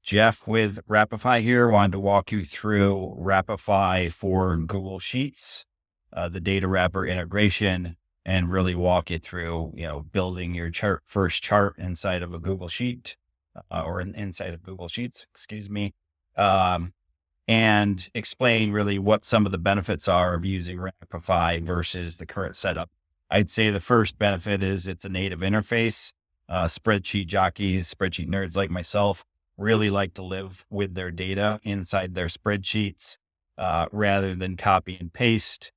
Jeff with Wrapify here. Wanted to walk you through Wrapify for Google Sheets, the Datawrapper integration, and really walk you through, building your first chart inside of a Google Sheet, inside of Google Sheets, excuse me, um, and explain really what some of the benefits are of using Wrapify versus the current setup. I'd say the first benefit is it's a native interface. Spreadsheet jockeys, spreadsheet nerds like myself really like to live with their data inside their spreadsheets, rather than copy and paste,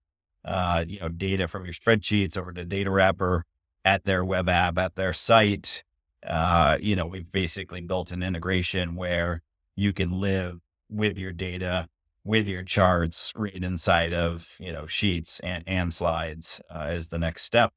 data from your spreadsheets over to Datawrapper at their web app, at their site. We've basically built an integration where you can live with your data, with your charts right inside of, sheets and slides, as the next step.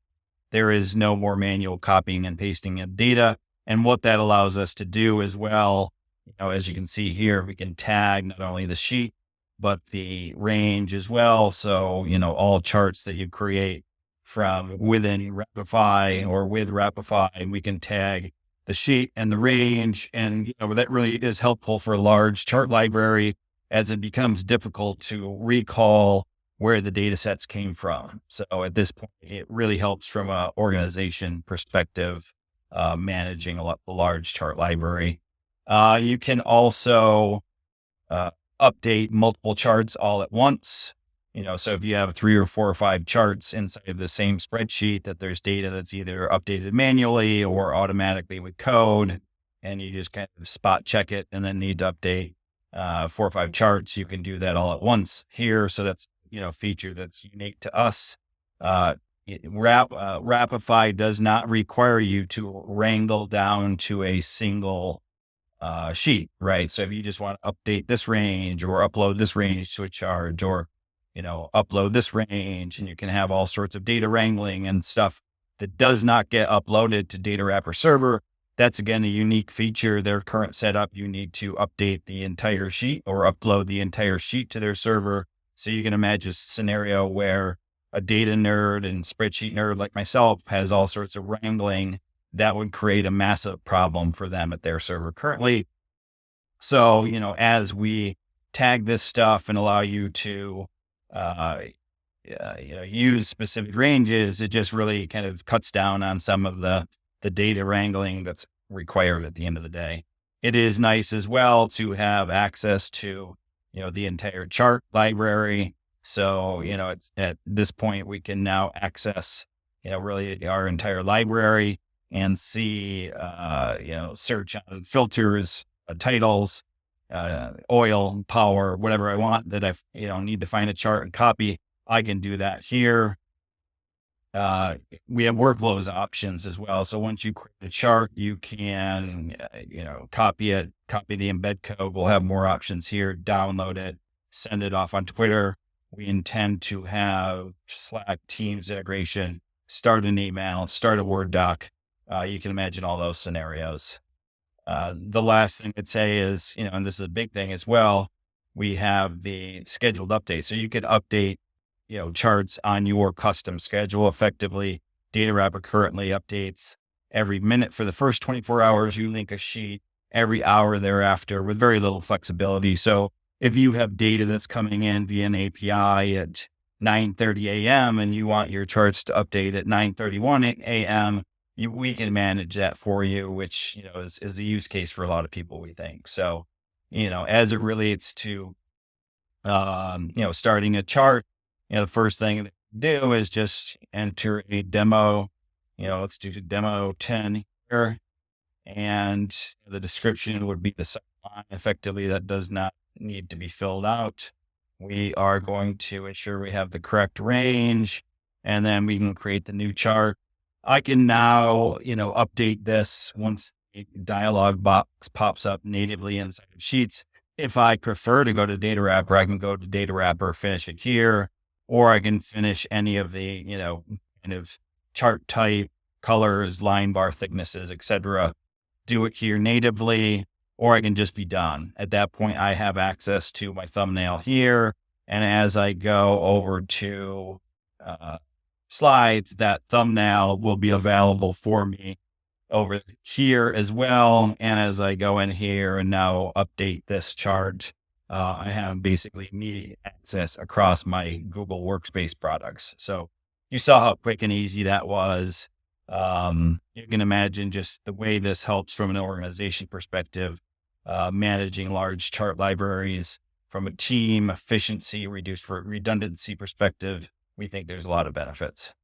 There is no more manual copying and pasting of data. And what that allows us to do as well, as you can see here, we can tag not only the sheet, but the range as well. So, all charts that you create from within Wrapify or with Wrapify, we can tag the sheet and the range. And, that really is helpful for a large chart library as it becomes difficult to recall where the data sets came from. So at this point, it really helps from an organization perspective, managing a large chart library. You can also update multiple charts all at once. So if you have 3 or 4 or 5 charts inside of the same spreadsheet, that there's data that's either updated manually or automatically with code, and you just kind of spot check it and then need to update 4 or 5 charts, you can do that all at once here. So that's, feature that's unique to us. Wrapify does not require you to wrangle down to a single sheet, right? So if you just want to update this range or upload this range to a chart, or, upload this range, and you can have all sorts of data wrangling and stuff that does not get uploaded to Datawrapper server. That's again a unique feature. Their current setup, you need to update the entire sheet or upload the entire sheet to their server. So you can imagine a scenario where a data nerd and spreadsheet nerd like myself has all sorts of wrangling that would create a massive problem for them at their server currently. So, as we tag this stuff and allow you to, use specific ranges, it just really kind of cuts down on some of the data wrangling that's required at the end of the day. It is nice as well to have access to, the entire chart library. So, it's at this point, we can now access, really our entire library and see, search on filters, titles, oil, power, whatever I want that I, need to find a chart and copy. I can do that here. We have workflows options as well. So once you create a chart, you can, copy it, copy the embed code. We'll have more options here, download it, send it off on Twitter. We intend to have Slack, Teams integration, start an email, start a Word doc. You can imagine all those scenarios. The last thing I'd say is, and this is a big thing as well, we have the scheduled updates. So you could update, charts on your custom schedule effectively. Datawrapper currently updates every minute for the first 24 hours. You link a sheet every hour thereafter with very little flexibility. So if you have data that's coming in via an API at 9:30 a.m. and you want your charts to update at 9:31 a.m., we can manage that for you, which, is a use case for a lot of people, we think. So, as it relates to, starting a chart, the first thing to do is just enter a demo. Let's do demo 10 here. And the description would be the second line. Effectively, that does not need to be filled out. We are going to ensure we have the correct range, and then we can create the new chart. I can now, update this once a dialog box pops up natively inside of Sheets. If I prefer to go to Datawrapper, I can go to Datawrapper, finish it here, or I can finish any of the, kind of chart type, colors, line bar thicknesses, etc. Do it here natively, or I can just be done. At that point, I have access to my thumbnail here. And as I go over to slides, that thumbnail will be available for me over here as well. And as I go in here and now update this chart, I have basically immediate access across my Google Workspace products. So you saw how quick and easy that was. You can imagine just the way this helps from an organization perspective, managing large chart libraries from a team efficiency, reduced for redundancy perspective. We think there's a lot of benefits.